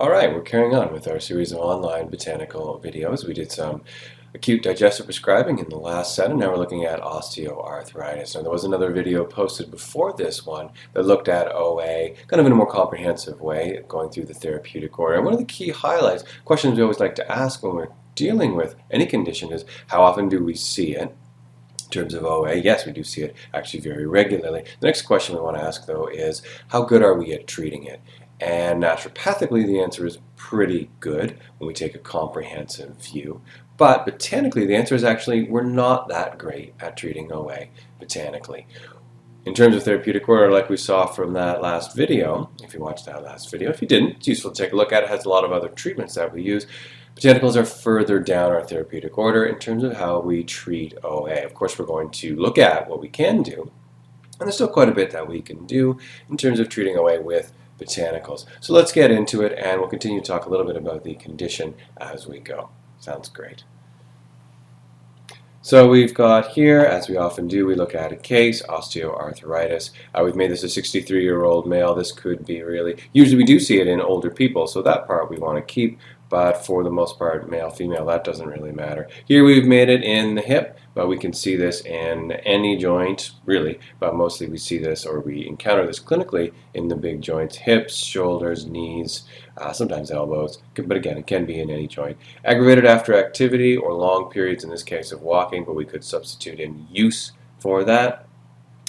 Alright, we're carrying on with our series of online botanical videos. We did some acute digestive prescribing in the last set, and now we're looking at osteoarthritis. Now, there was another video posted before this one that looked at OA kind of in a more comprehensive way, going through the therapeutic order. And one of the key highlights, questions we always like to ask when we're dealing with any condition is, how often do we see it? In terms of OA, yes, we do see it actually very regularly. The next question we want to ask, though, is how good are we at treating it? And naturopathically, the answer is pretty good when we take a comprehensive view. But botanically, the answer is actually we're not that great at treating OA botanically. In terms of therapeutic order, like we saw from that last video, if you watched that last video, if you didn't, it's useful to take a look at it. It has a lot of other treatments that we use. Botanicals are further down our therapeutic order in terms of how we treat OA. Of course, we're going to look at what we can do, and there's still quite a bit that we can do in terms of treating OA with botanicals. So let's get into it, and we'll continue to talk a little bit about the condition as we go. Sounds great. So we've got here, as we often do, we look at a case, osteoarthritis. We've made this a 63-year-old male. This could be usually we do see it in older people, so that part we want to keep, but for the most part, male, female, that doesn't really matter. Here we've made it in the hip, but we can see this in any joint, really, but mostly we see this, or we encounter this clinically in the big joints, hips, shoulders, knees, sometimes elbows, but again, it can be in any joint. Aggravated after activity or long periods, in this case of walking, but we could substitute in use for that.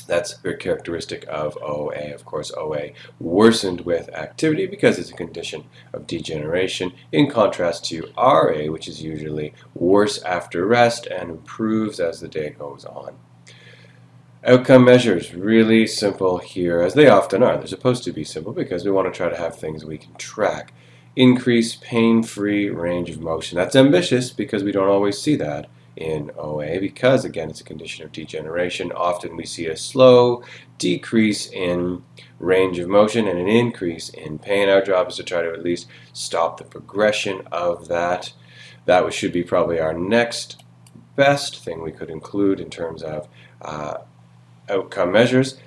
That's very characteristic of OA. Of course, OA worsened with activity because it's a condition of degeneration, in contrast to RA, which is usually worse after rest and improves as the day goes on. Outcome measures, really simple here, as they often are. They're supposed to be simple because we want to try to have things we can track. Increase pain-free range of motion. That's ambitious because we don't always see that in OA because, again, it's a condition of degeneration. Often we see a slow decrease in range of motion and an increase in pain. Our job is to try to at least stop the progression of that. That should be probably our next best thing we could include in terms of outcome measures,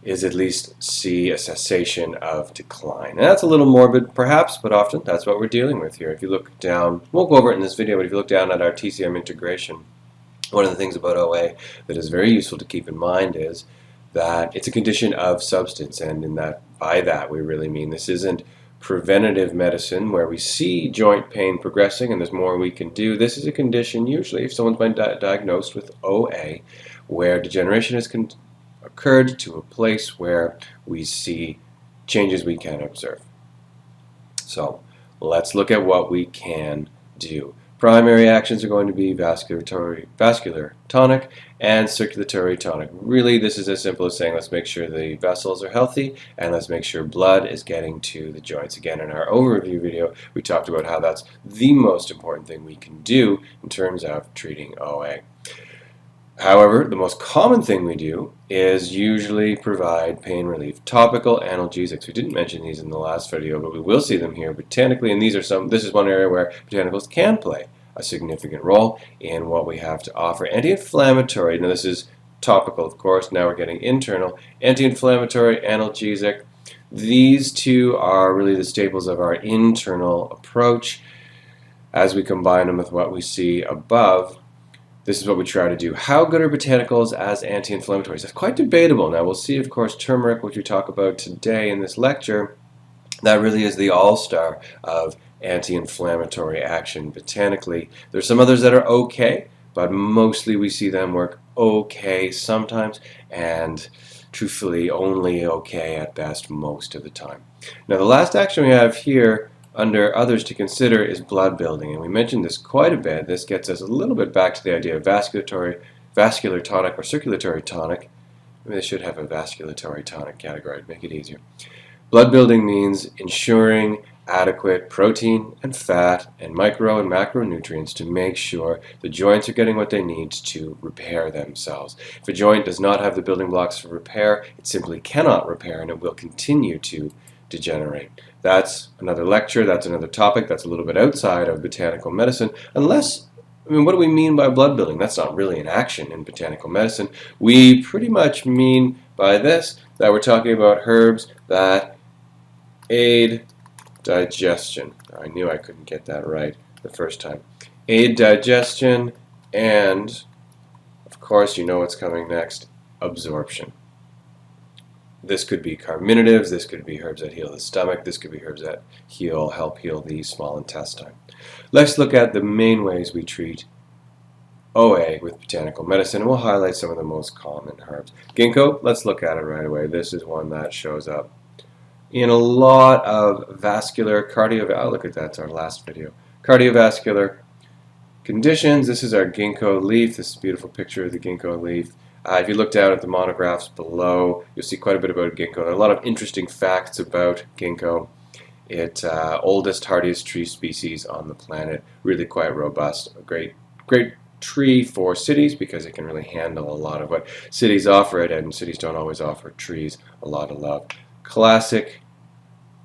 is at least see a cessation of decline. And that's a little morbid perhaps, but often that's what we're dealing with here. If you look down, we'll go over it in this video, but if you look down at our TCM integration, one of the things about OA that is very useful to keep in mind is that it's a condition of substance, and by that we really mean this isn't preventative medicine where we see joint pain progressing and there's more we can do. This is a condition, usually if someone's been diagnosed with OA, where degeneration has occurred to a place where we see changes we can observe. So let's look at what we can do. Primary actions are going to be vascular tonic and circulatory tonic. Really, this is as simple as saying let's make sure the vessels are healthy and let's make sure blood is getting to the joints. Again, in our overview video, we talked about how that's the most important thing we can do in terms of treating OA. However, the most common thing we do is usually provide pain relief. Topical analgesics. We didn't mention these in the last video, but we will see them here botanically, and this is one area where botanicals can play a significant role in what we have to offer. Anti-inflammatory. Now this is topical, of course. Now we're getting internal. Anti-inflammatory, analgesic. These two are really the staples of our internal approach. As we combine them with what we see above, this is what we try to do. How good are botanicals as anti-inflammatories? That's quite debatable. Now we'll see, of course, turmeric, which we talk about today in this lecture. That really is the all-star of anti-inflammatory action botanically. There's some others that are okay, but mostly we see them work okay sometimes, and truthfully only okay at best most of the time. Now the last action we have here under others to consider is blood building, and we mentioned this quite a bit. This gets us a little bit back to the idea of vascular tonic or circulatory tonic. Maybe they should have a vasculatory tonic category to make it easier. Blood building means ensuring adequate protein and fat and micro and macronutrients to make sure the joints are getting what they need to repair themselves. If a joint does not have the building blocks for repair, it simply cannot repair and it will continue to degenerate. That's another lecture, that's another topic, that's a little bit outside of botanical medicine, unless, what do we mean by blood building? That's not really an action in botanical medicine. We pretty much mean by this that we're talking about herbs that aid digestion. I knew I couldn't get that right the first time. Aid digestion, and of course you know what's coming next, absorption. This could be carminatives, this could be herbs that heal the stomach, this could be herbs that help heal the small intestine. Let's look at the main ways we treat OA with botanical medicine, and we'll highlight some of the most common herbs. Ginkgo, let's look at it right away. This is one that shows up in a lot of vascular, cardiovascular, look at that, it's our last video. Cardiovascular conditions. This is our ginkgo leaf. This is a beautiful picture of the ginkgo leaf. If you look down at the monographs below, you'll see quite a bit about ginkgo. There are a lot of interesting facts about ginkgo. It's oldest, hardiest tree species on the planet. Really quite robust. A great tree for cities because it can really handle a lot of what cities offer it, and cities don't always offer trees a lot of love. Classic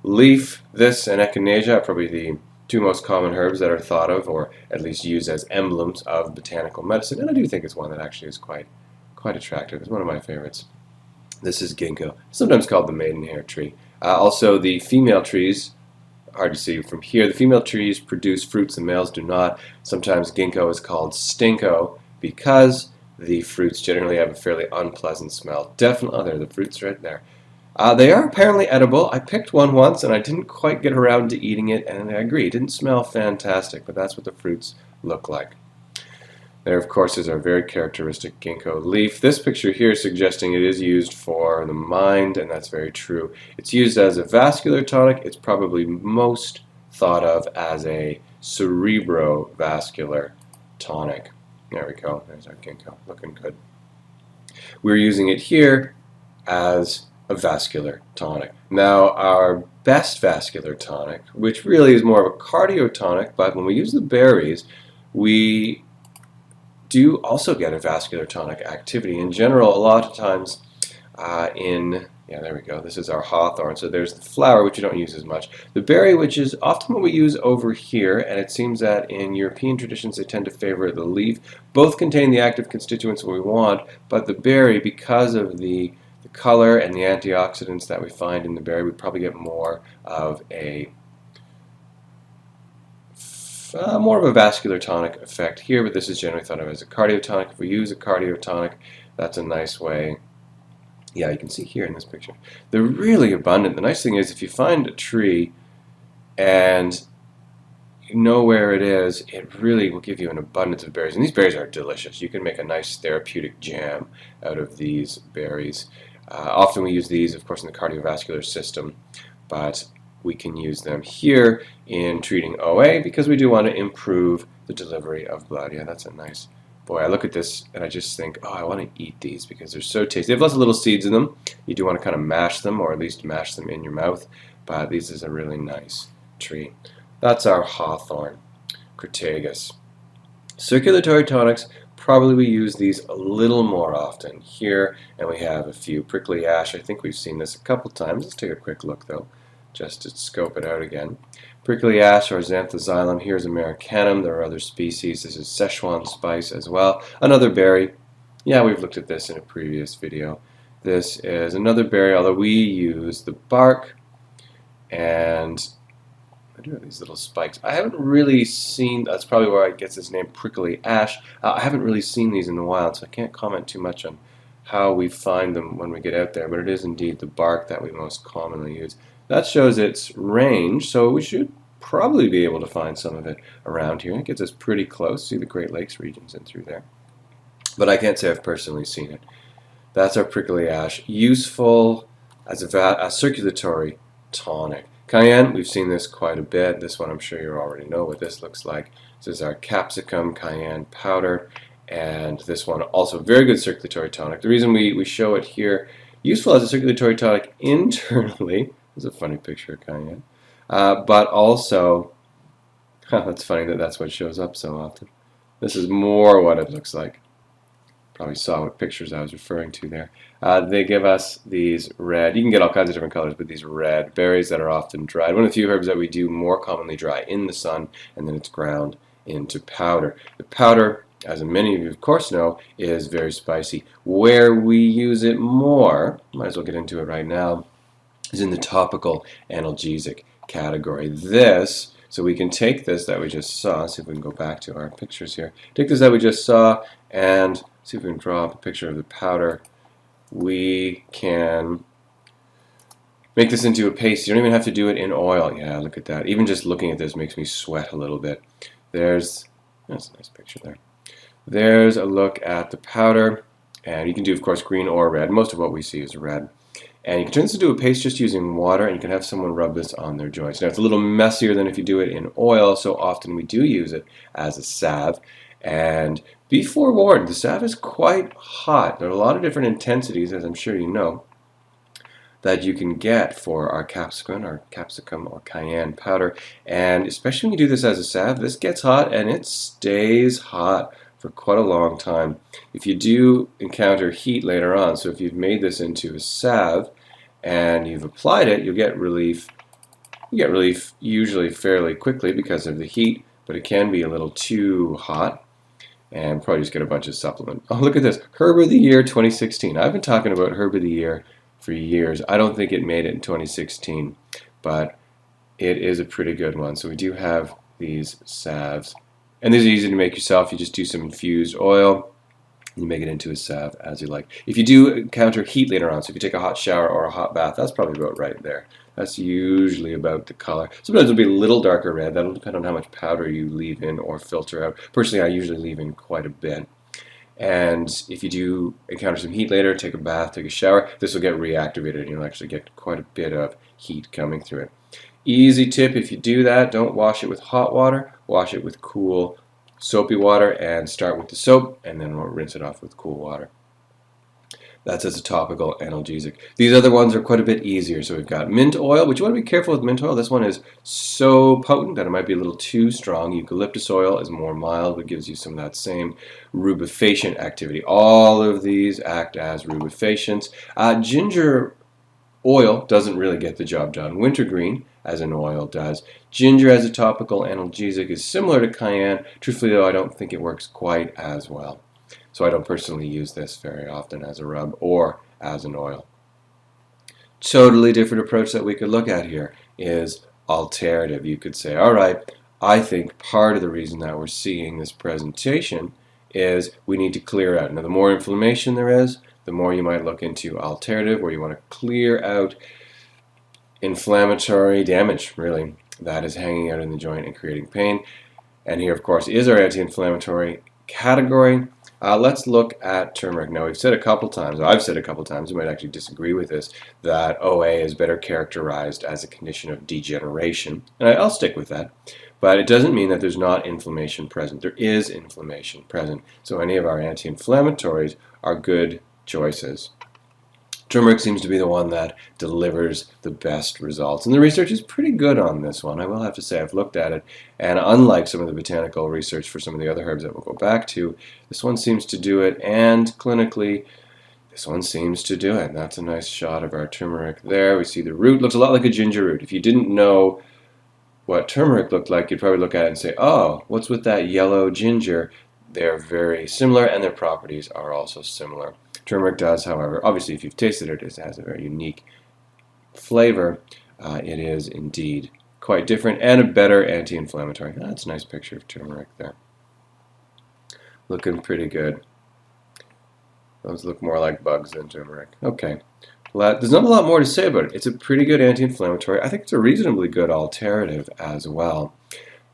leaf. This and echinacea are probably the two most common herbs that are thought of, or at least used as emblems of botanical medicine, and I do think it's one that actually is quite attractive. It's one of my favorites. This is ginkgo, sometimes called the maidenhair tree. Also, the female trees, hard to see from here, the female trees produce fruits, the males do not. Sometimes ginkgo is called stinko because the fruits generally have a fairly unpleasant smell. Definitely, there are the fruits right there. They are apparently edible. I picked one once and I didn't quite get around to eating it, and I agree, it didn't smell fantastic, but that's what the fruits look like. There, of course, is our very characteristic ginkgo leaf. This picture here is suggesting it is used for the mind, and that's very true. It's used as a vascular tonic. It's probably most thought of as a cerebrovascular tonic. There we go. There's our ginkgo. Looking good. We're using it here as a vascular tonic. Now, our best vascular tonic, which really is more of a cardiotonic, but when we use the berries, we do also get a vascular tonic activity. In general, a lot of times there we go, this is our hawthorn. So there's the flower, which you don't use as much. The berry, which is often what we use over here, and it seems that in European traditions they tend to favor the leaf. Both contain the active constituents we want, but the berry, because of the color and the antioxidants that we find in the berry, we probably get more of a vascular tonic effect here, but this is generally thought of as a cardiotonic. If we use a cardiotonic, that's a nice way. Yeah, you can see here in this picture. They're really abundant. The nice thing is if you find a tree and you know where it is, it really will give you an abundance of berries. And these berries are delicious. You can make a nice therapeutic jam out of these berries. Often we use these, of course, in the cardiovascular system, but we can use them here in treating OA because we do want to improve the delivery of blood. Yeah, that's a nice, boy, I look at this and I just think, oh, I want to eat these because they're so tasty. They have lots of little seeds in them. You do want to kind of mash them, or at least mash them in your mouth, but this is a really nice tree. That's our hawthorn, Crataegus. Circulatory tonics, probably we use these a little more often here, and we have a few. Prickly ash, I think we've seen this a couple times. Let's take a quick look though, just to scope it out again. Prickly ash or xanthoxylum, here's Americanum. There are other species. This is Szechuan spice as well. Another berry. Yeah, we've looked at this in a previous video. This is another berry, although we use the bark, and I do have these little spikes. I haven't really seen, that's probably where it gets its name, prickly ash. I haven't really seen these in the wild, so I can't comment too much on how we find them when we get out there, but it is indeed the bark that we most commonly use. That shows its range, so we should probably be able to find some of it around here. It gets us pretty close. See the Great Lakes regions in through there. But I can't say I've personally seen it. That's our prickly ash. Useful as a circulatory tonic. Cayenne, we've seen this quite a bit. This one I'm sure you already know what this looks like. This is our capsicum cayenne powder, and this one also very good circulatory tonic. The reason we show it here, useful as a circulatory tonic internally. This is a funny picture of cayenne. But also, that's funny that that's what shows up so often. This is more what it looks like. Probably saw what pictures I was referring to there. They give us these red, you can get all kinds of different colors, but these red berries that are often dried. One of the few herbs that we do more commonly dry in the sun, and then it's ground into powder. The powder, as many of you of course know, is very spicy. Where we use it more, might as well get into it right now, is in the topical analgesic category. This, so we can take this that we just saw, see if we can go back to our pictures here, take this that we just saw and see if we can draw up a picture of the powder. We can make this into a paste. You don't even have to do it in oil. Yeah, look at that. Even just looking at this makes me sweat a little bit. That's a nice picture there. There's a look at the powder, and you can do, of course, green or red. Most of what we see is red. And you can turn this into a paste just using water, and you can have someone rub this on their joints. Now, it's a little messier than if you do it in oil, so often we do use it as a salve. And be forewarned, the salve is quite hot. There are a lot of different intensities, as I'm sure you know, that you can get for our capsicum or cayenne powder. And especially when you do this as a salve, this gets hot and it stays hot for quite a long time. If you do encounter heat later on, so if you've made this into a salve and you've applied it, you'll get relief. You get relief usually fairly quickly because of the heat, but it can be a little too hot and probably just get a bunch of supplement. Oh, look at this, Herb of the Year 2016. I've been talking about Herb of the Year for years. I don't think it made it in 2016, but it is a pretty good one. So we do have these salves. And these are easy to make yourself. You just do some infused oil, and you make it into a salve as you like. If you do encounter heat later on, so if you take a hot shower or a hot bath, that's probably about right there. That's usually about the color. Sometimes it'll be a little darker red. That'll depend on how much powder you leave in or filter out. Personally, I usually leave in quite a bit. And if you do encounter some heat later, take a bath, take a shower, this will get reactivated and you'll actually get quite a bit of heat coming through it. Easy tip, if you do that, don't wash it with hot water, wash it with cool soapy water and start with the soap and then we'll rinse it off with cool water. That's as a topical analgesic. These other ones are quite a bit easier. So we've got mint oil, which you want to be careful with mint oil. This one is so potent that it might be a little too strong. Eucalyptus oil is more mild, but gives you some of that same rubefacient activity. All of these act as rubefacient. Ginger oil doesn't really get the job done. Wintergreen, as an oil, does. Ginger as a topical analgesic is similar to cayenne. Truthfully, though, I don't think it works quite as well. So I don't personally use this very often as a rub or as an oil. Totally different approach that we could look at here is alternative. You could say, all right, I think part of the reason that we're seeing this presentation is we need to clear out. Now, the more inflammation there is, the more you might look into alternative, where you want to clear out inflammatory damage, really, that is hanging out in the joint and creating pain. And here, of course, is our anti-inflammatory category. Let's look at turmeric. Now, we've said a couple times, I've said a couple times, you might actually disagree with this, that OA is better characterized as a condition of degeneration. And I'll stick with that. But it doesn't mean that there's not inflammation present. There is inflammation present. So any of our anti-inflammatories are good choices. Turmeric seems to be the one that delivers the best results. And the research is pretty good on this one. I will have to say I've looked at it. And unlike some of the botanical research for some of the other herbs that we'll go back to, this one seems to do it. And clinically, this one seems to do it. That's a nice shot of our turmeric there. We see the root. Looks a lot like a ginger root. If you didn't know what turmeric looked like, you'd probably look at it and say, oh, what's with that yellow ginger? They're very similar, and their properties are also similar. Turmeric does, however, obviously if you've tasted it, it has a very unique flavor. It is indeed quite different and a better anti-inflammatory. That's a nice picture of turmeric there. Looking pretty good. Those look more like bugs than turmeric. Okay. Well, there's not a lot more to say about it. It's a pretty good anti-inflammatory. I think it's a reasonably good alternative as well.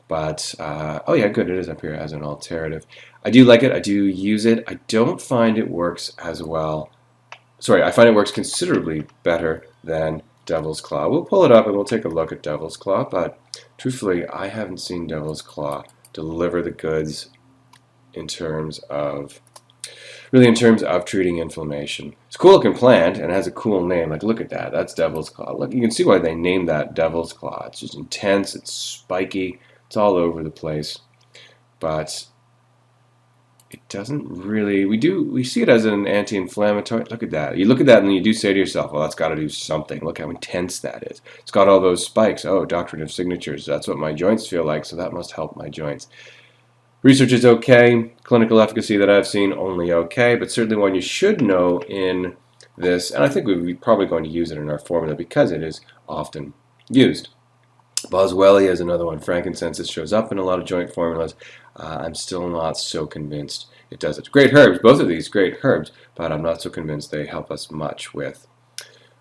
But, oh yeah, good, it is up here as an alternative. I do like it, I do use it. I don't find it works as well. Sorry, I find it works considerably better than Devil's Claw. We'll pull it up and we'll take a look at Devil's Claw, but truthfully, I haven't seen Devil's Claw deliver the goods in terms of, really in terms of treating inflammation. It's a cool looking plant and it has a cool name. Like, look at that, that's Devil's Claw. Look, you can see why they named that Devil's Claw. It's just intense, it's spiky. It's all over the place, but it doesn't really, we see it as an anti-inflammatory. Look at that. You look at that and then you do say to yourself, well, that's got to do something. Look how intense that is. It's got all those spikes. Oh, doctrine of signatures. That's what my joints feel like, so that must help my joints. Research is okay. Clinical efficacy that I've seen, only okay, but certainly one you should know in this, and I think we're probably going to use it in our formula because it is often used. Boswellia is another one. Frankincense shows up in a lot of joint formulas. I'm still not so convinced it does it. Great herbs, both of these great herbs, but I'm not so convinced they help us much with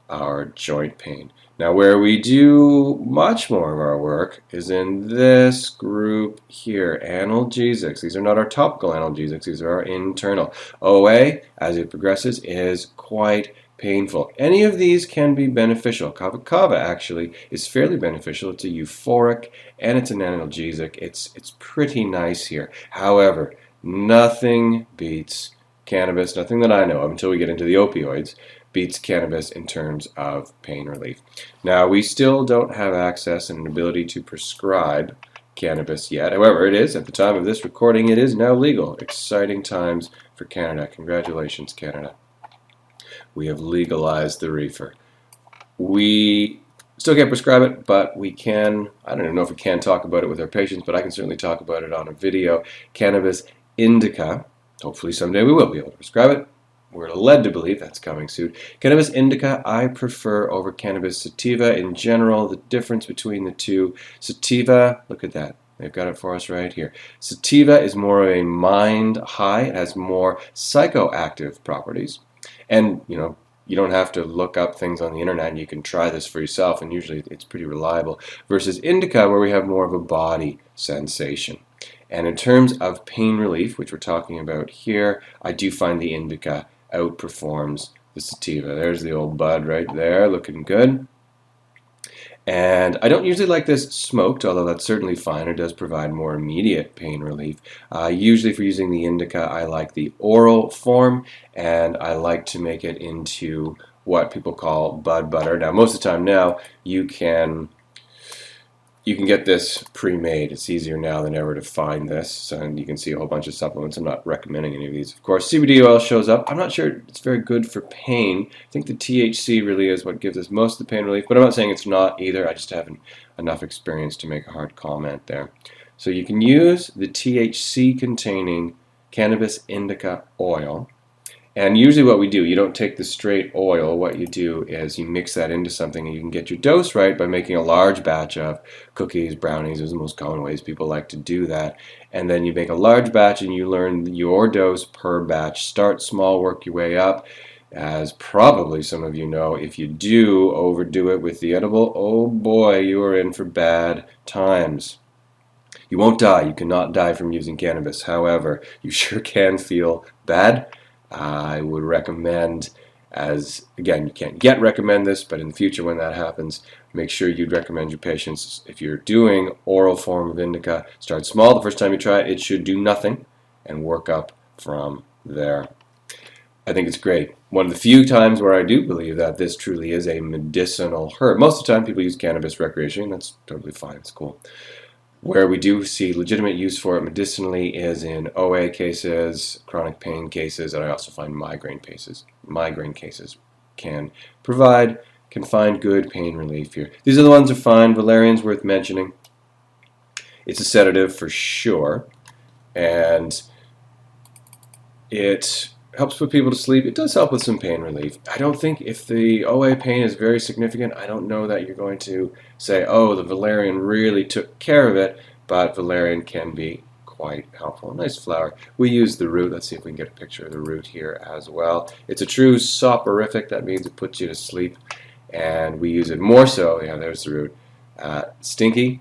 our joint pain. Now, where we do much more of our work is in this group here, analgesics. These are not our topical analgesics, these are our internal. OA, as it progresses, is quite painful. Any of these can be beneficial. Kava Kava actually is fairly beneficial. It's a euphoric and it's an analgesic. It's pretty nice here. However, nothing beats cannabis, nothing that I know of until we get into the opioids, beats cannabis in terms of pain relief. Now, we still don't have access and an ability to prescribe cannabis yet. However, it is, at the time of this recording, it is now legal. Exciting times for Canada. Congratulations, Canada. We have legalized the reefer. We still can't prescribe it, but we can, I don't even know if we can talk about it with our patients, but I can certainly talk about it on a video. Cannabis indica. Hopefully someday we will be able to prescribe it. We're led to believe that's coming soon. Cannabis indica I prefer over cannabis sativa in general. The difference between the two, sativa, look at that. They've got it for us right here. Sativa is more of a mind high. It has more psychoactive properties. And, you don't have to look up things on the internet. You can try this for yourself, and usually it's pretty reliable. Versus indica, where we have more of a body sensation. And in terms of pain relief, which we're talking about here, I do find the indica outperforms the sativa. There's the old bud right there, looking good. And I don't usually like this smoked, although that's certainly fine. It does provide more immediate pain relief. Usually for using the indica, I like the oral form, and I like to make it into what people call bud butter. Now, most of the time now, you can get this pre-made. It's easier now than ever to find this, and you can see a whole bunch of supplements. I'm not recommending any of these. Of course, CBD oil shows up. I'm not sure it's very good for pain. I think the THC really is what gives us most of the pain relief, but I'm not saying it's not either. I just haven't enough experience to make a hard comment there. So you can use the THC-containing cannabis indica oil. And usually what we do, you don't take the straight oil. What you do is you mix that into something, and you can get your dose right by making a large batch of cookies, brownies. Those are the most common ways people like to do that. And then you make a large batch and you learn your dose per batch. Start small, work your way up. As probably some of you know, if you do overdo it with the edible, oh boy, you are in for bad times. You won't die. You cannot die from using cannabis. However, you sure can feel bad. I would recommend, again, you can't yet recommend this, but in the future when that happens, make sure you'd recommend your patients, if you're doing oral form of indica, start small. The first time you try it, it should do nothing, and work up from there. I think it's great. One of the few times where I do believe that this truly is a medicinal herb. Most of the time people use cannabis recreationally, that's totally fine, it's cool. Where we do see legitimate use for it medicinally is in OA cases, chronic pain cases, and I also find migraine cases. Migraine cases can find good pain relief here. These are the ones that are fine. Valerian's worth mentioning. It's a sedative for sure, and it helps put people to sleep. It does help with some pain relief. I don't think if the OA pain is very significant, I don't know that you're going to say, oh, the valerian really took care of it, but valerian can be quite helpful. Nice flower. We use the root. Let's see if we can get a picture of the root here as well. It's a true soporific. That means it puts you to sleep, and we use it more so. Yeah, there's the root. Stinky.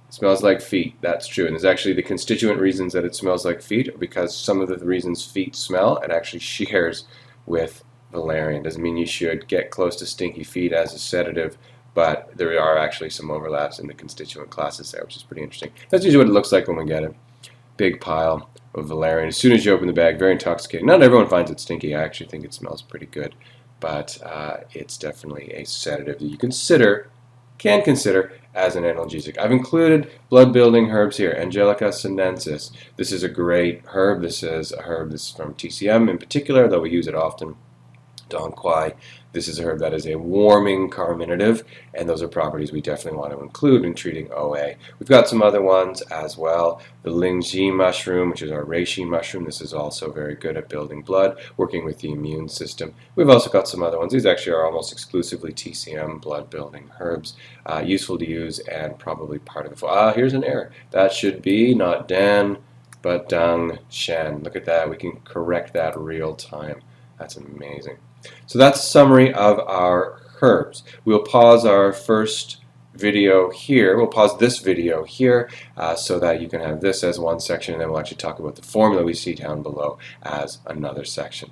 Smells like feet. That's true. And there's actually the constituent reasons that it smells like feet are because some of the reasons feet smell, it actually shares with valerian. Doesn't mean you should get close to stinky feet as a sedative, but there are actually some overlaps in the constituent classes there, which is pretty interesting. That's usually what it looks like when we get it. Big pile of valerian. As soon as you open the bag, very intoxicating. Not everyone finds it stinky. I actually think it smells pretty good, but it's definitely a sedative that you can consider as an analgesic. I've included blood-building herbs here. Angelica sinensis. This is a great herb. This is a herb. This is from TCM in particular, though we use it often. Dong Quai This is a herb that is a warming carminative, and those are properties we definitely want to include in treating OA. We've got some other ones as well. The Lingzhi mushroom, which is our reishi mushroom. This is also very good at building blood, working with the immune system. We've also got some other ones. These actually are almost exclusively TCM blood-building herbs, useful to use and probably part of it. Here's an error. That should be not Dan, but Dang Shen. Look at that. We can correct that real time. That's amazing. So that's a summary of our herbs. We'll pause our first video here. We'll pause this video here so that you can have this as one section, and then we'll actually talk about the formula we see down below as another section.